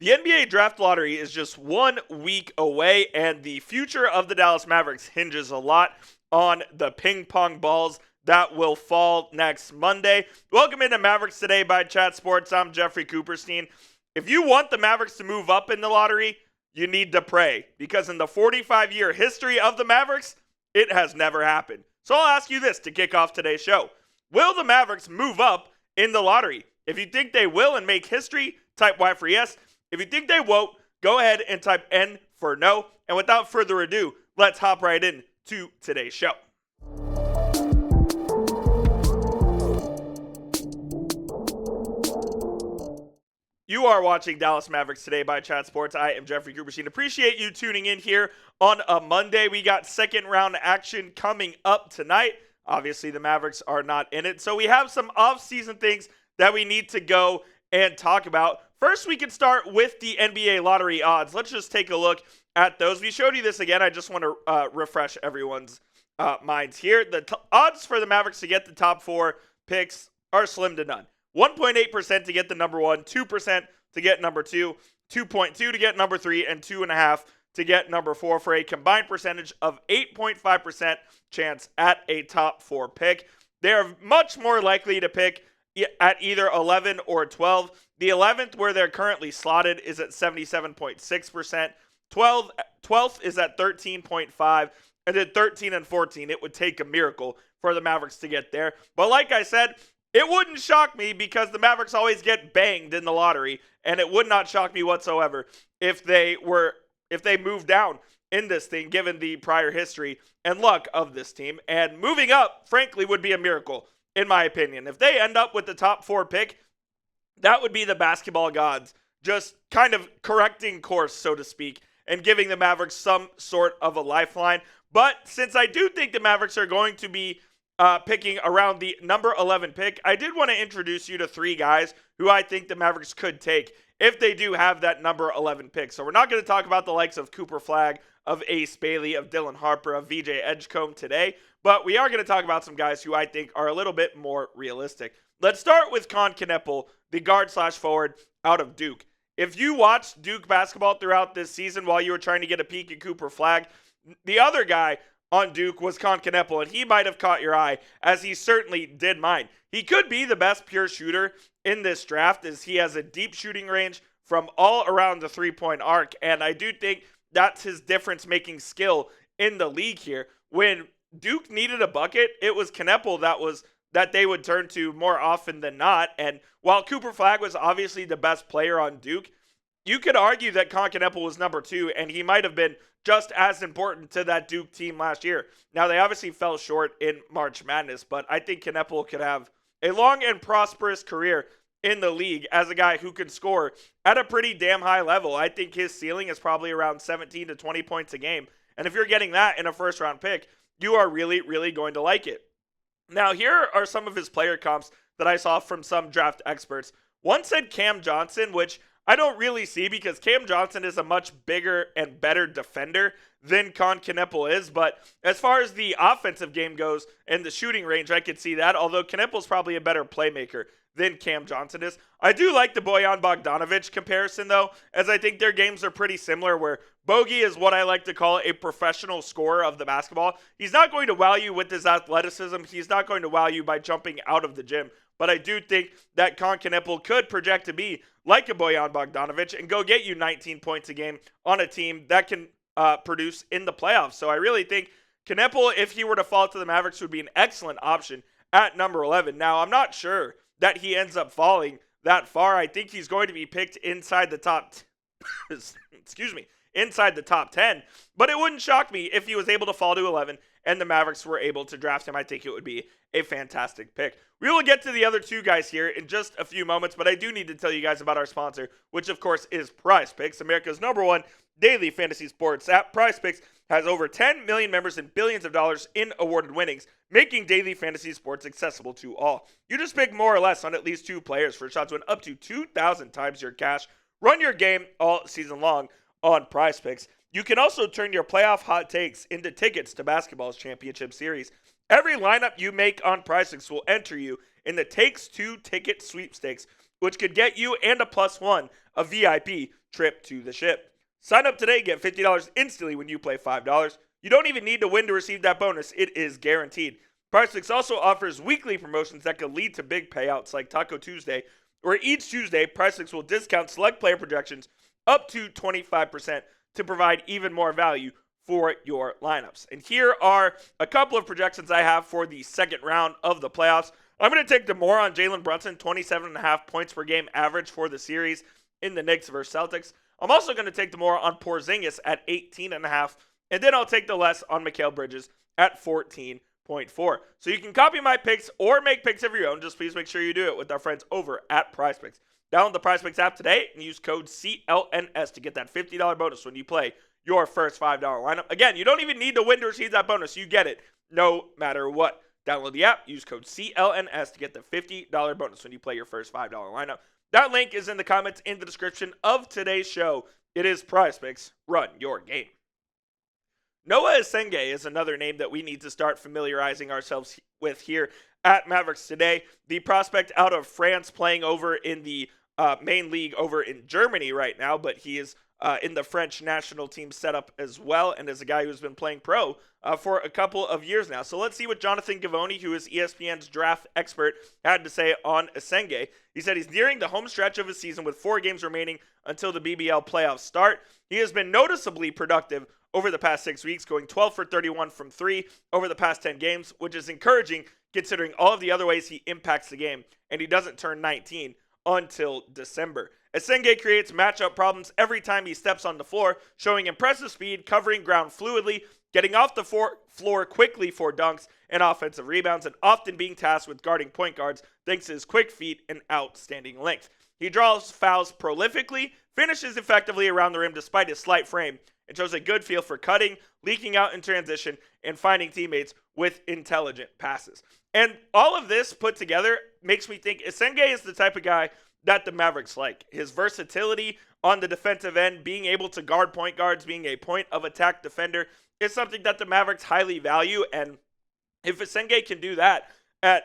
The NBA draft lottery is just 1 week away, and the future of the Dallas Mavericks hinges a lot on the ping pong balls that will fall next Monday. Welcome into Mavericks Today by Chat Sports. I'm Jeffrey Cooperstein. If you want the Mavericks to move up in the lottery, you need to pray, because in the 45-year history of the Mavericks, it has never happened. So I'll ask you this to kick off today's show. Will the Mavericks move up in the lottery? If you think they will and make history, type Y for yes. If you think they won't, go ahead and type N for no. And without further ado, let's hop right in to today's show. You are watching Dallas Mavericks Today by Chat Sports. I am Jeffrey Cooperstein. Appreciate you tuning in here on a Monday. We got second round action coming up tonight. Obviously, the Mavericks are not in it, so we have some off-season things that we need to go and talk about. First, we can start with the NBA lottery odds. Let's just take a look at those. We showed you this again. I just want to refresh everyone's minds here. The odds for the Mavericks to get the top 4 picks are slim to none. 1.8% to get the number 1, 2% to get number 2, 2.2 to get number 3, and 2.5 to get number 4 for a combined percentage of 8.5% chance at a top 4 pick. They are much more likely to pick at either 11 or 12. The 11th, where they're currently slotted, is at 77.6%. 12th is at 13.5%. And then 13 and 14, it would take a miracle for the Mavericks to get there. But like I said, it wouldn't shock me, because the Mavericks always get banged in the lottery, and it would not shock me whatsoever if they moved down in this thing, given the prior history and luck of this team. And moving up, frankly, would be a miracle, in my opinion. If they end up with the top 4 pick, that would be the basketball gods just kind of correcting course, so to speak, and giving the Mavericks some sort of a lifeline. But since I do think the Mavericks are going to be picking around the number 11 pick, I did want to introduce you to 3 guys who I think the Mavericks could take if they do have that number 11 pick. So we're not going to talk about the likes of Cooper Flagg, of Ace Bailey, of Dylan Harper, of VJ Edgecombe today, but we are going to talk about some guys who I think are a little bit more realistic. Let's start with Kon Knueppel, the guard/forward out of Duke. If you watched Duke basketball throughout this season while you were trying to get a peek at Cooper Flagg, the other guy on Duke was Kon Knueppel, and he might have caught your eye, as he certainly did mine. He could be the best pure shooter in this draft, as he has a deep shooting range from all around the three-point arc, and I do think that's his difference-making skill in the league here. When Duke needed a bucket, it was Knueppel that they would turn to more often than not, and while Cooper Flagg was obviously the best player on Duke, you could argue that Kon Knueppel was number 2, and he might have been just as important to that Duke team last year. Now, they obviously fell short in March Madness, but I think Knueppel could have a long and prosperous career in the league as a guy who can score at a pretty damn high level. I think his ceiling is probably around 17 to 20 points a game. And if you're getting that in a first-round pick, you are really, really going to like it. Now, here are some of his player comps that I saw from some draft experts. One said Cam Johnson, which I don't really see, because Cam Johnson is a much bigger and better defender than Kon Knueppel is. But as far as the offensive game goes and the shooting range, I could see that, although Knueppel's probably a better playmaker than Cam Johnson is. I do like the Bojan Bogdanovic comparison, though, as I think their games are pretty similar, where Bogey is what I like to call a professional scorer of the basketball. He's not going to wow you with his athleticism. He's not going to wow you by jumping out of the gym. But I do think that Kon Knueppel could project to be like a Bojan Bogdanovic and go get you 19 points a game on a team that can produce in the playoffs. So I really think Knueppel, if he were to fall to the Mavericks, would be an excellent option at number 11. Now, I'm not sure that he ends up falling that far. I think he's going to be picked inside the top inside the top 10, but it wouldn't shock me if he was able to fall to 11 and the Mavericks were able to draft him. I think it would be a fantastic pick. We will get to the other 2 guys here in just a few moments, but I do need to tell you guys about our sponsor, which of course is PrizePicks, America's #1 daily fantasy sports app. PrizePicks has over 10 million members and billions of dollars in awarded winnings, making daily fantasy sports accessible to all. You just pick more or less on at least 2 players for a shot to win up to 2,000 times your cash. Run your game all season long on PrizePicks. You can also turn your playoff hot takes into tickets to basketball's championship series. Every lineup you make on PrizePicks will enter you in the Takes Two ticket sweepstakes, which could get you and a +1 a VIP trip to the ship. Sign up today, get $50 instantly when you play $5. You don't even need to win to receive that bonus. It is guaranteed. PrizePicks also offers weekly promotions that could lead to big payouts like Taco Tuesday, where each Tuesday, PrizePicks will discount select player projections up to 25% to provide even more value for your lineups. And here are a couple of projections I have for the second round of the playoffs. I'm going to take the more on Jalen Brunson, 27.5 points per game average for the series in the Knicks versus Celtics. I'm also going to take the more on Porzingis at 18.5, and then I'll take the less on Mikal Bridges at 14.4. So you can copy my picks or make picks of your own. Just please make sure you do it with our friends over at PrizePicks. Download the PrizePicks app today and use code CLNS to get that $50 bonus when you play your first $5 lineup. Again, you don't even need to win to receive that bonus. You get it no matter what. Download the app, use code CLNS to get the $50 bonus when you play your first $5 lineup. That link is in the comments in the description of today's show. It is PrizePicks. Run your game. Noa Essengue is another name that we need to start familiarizing ourselves with here at Mavericks Today. The prospect out of France playing over in the main league over in Germany right now, but he is in the French national team setup as well, and is a guy who's been playing pro for a couple of years now. So let's see what Jonathan Givony, who is ESPN's draft expert, had to say on Essengue. He said he's nearing the home stretch of his season with 4 games remaining until the BBL playoffs start. He has been noticeably productive over the past 6 weeks, going 12 for 31 from 3 over the past 10 games, which is encouraging considering all of the other ways he impacts the game, and he doesn't turn 19 until December. Essengue creates matchup problems every time he steps on the floor, showing impressive speed, covering ground fluidly, getting off the floor quickly for dunks and offensive rebounds, and often being tasked with guarding point guards thanks to his quick feet and outstanding length. He draws fouls prolifically, finishes effectively around the rim despite his slight frame, and shows a good feel for cutting, leaking out in transition, and finding teammates with intelligent passes. And all of this put together makes me think Essengue is the type of guy that the Mavericks like. His versatility on the defensive end, being able to guard point guards, being a point of attack defender, is something that the Mavericks highly value. And if Essengue can do that at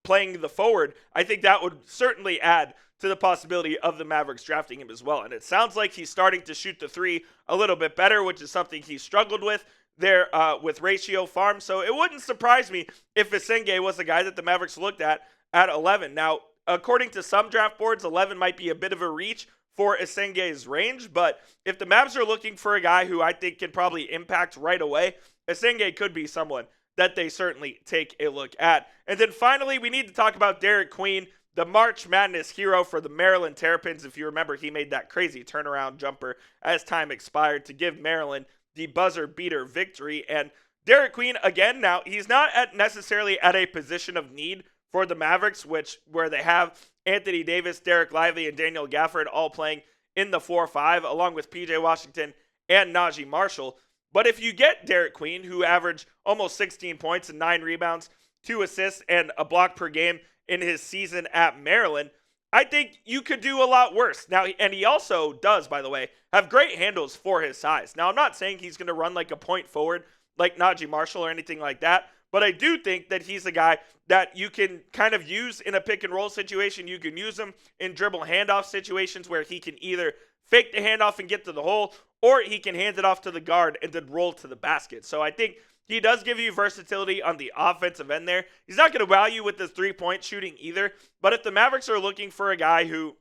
playing the forward, I think that would certainly add to the possibility of the Mavericks drafting him as well. And it sounds like he's starting to shoot the 3 a little bit better, which is something he struggled with there with Ratio Farm. So it wouldn't surprise me if Essengue was the guy that the Mavericks looked at 11. Now, according to some draft boards, 11 might be a bit of a reach for Essenge's range, but if the Mavs are looking for a guy who I think can probably impact right away, Essengue could be someone that they certainly take a look at. And then finally, we need to talk about Derik Queen, the March Madness hero for the Maryland Terrapins. If you remember, he made that crazy turnaround jumper as time expired to give Maryland the buzzer beater victory. And Derik Queen, again, now he's not necessarily at a position of need for the Mavericks, where they have Anthony Davis, Derek Lively, and Daniel Gafford all playing in the 4-5, along with PJ Washington and Najee Marshall. But if you get Derik Queen, who averaged almost 16 points and 9 rebounds, 2 assists, and a block per game in his season at Maryland, I think you could do a lot worse. Now, and he also does, by the way, have great handles for his size. Now, I'm not saying he's going to run like a point forward like Najee Marshall or anything like that, but I do think that he's a guy that you can kind of use in a pick and roll situation. You can use him in dribble handoff situations where he can either fake the handoff and get to the hole, or he can hand it off to the guard and then roll to the basket. So I think he does give you versatility on the offensive end there. He's not going to wow you with his 3-point shooting either, but if the Mavericks are looking for a guy who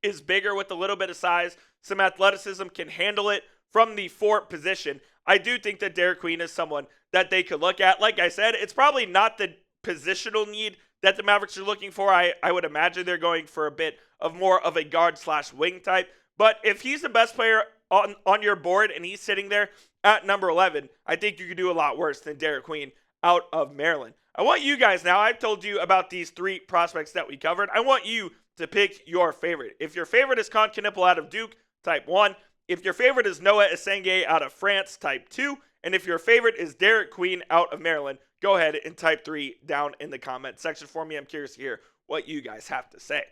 is bigger with a little bit of size, some athleticism, can handle it from the 4 position, I do think that Derik Queen is someone that they could look at. Like I said, it's probably not the positional need that the Mavericks are looking for. I would imagine they're going for a bit of more of a guard/wing type. But if he's the best player on your board and he's sitting there at number 11, I think you could do a lot worse than Derik Queen out of Maryland. I want you guys now, I've told you about these 3 prospects that we covered. I want you to pick your favorite. If your favorite is Kon Knueppel out of Duke, type 1. If your favorite is Noa Essengue out of France, type 2. And if your favorite is Derik Queen out of Maryland, go ahead and type 3 down in the comment section for me. I'm curious to hear what you guys have to say.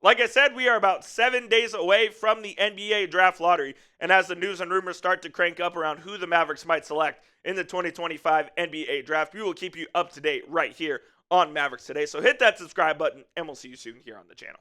Like I said, we are about 7 days away from the NBA draft lottery. And as the news and rumors start to crank up around who the Mavericks might select in the 2025 NBA draft, we will keep you up to date right here on Mavericks Today. So hit that subscribe button, and we'll see you soon here on the channel.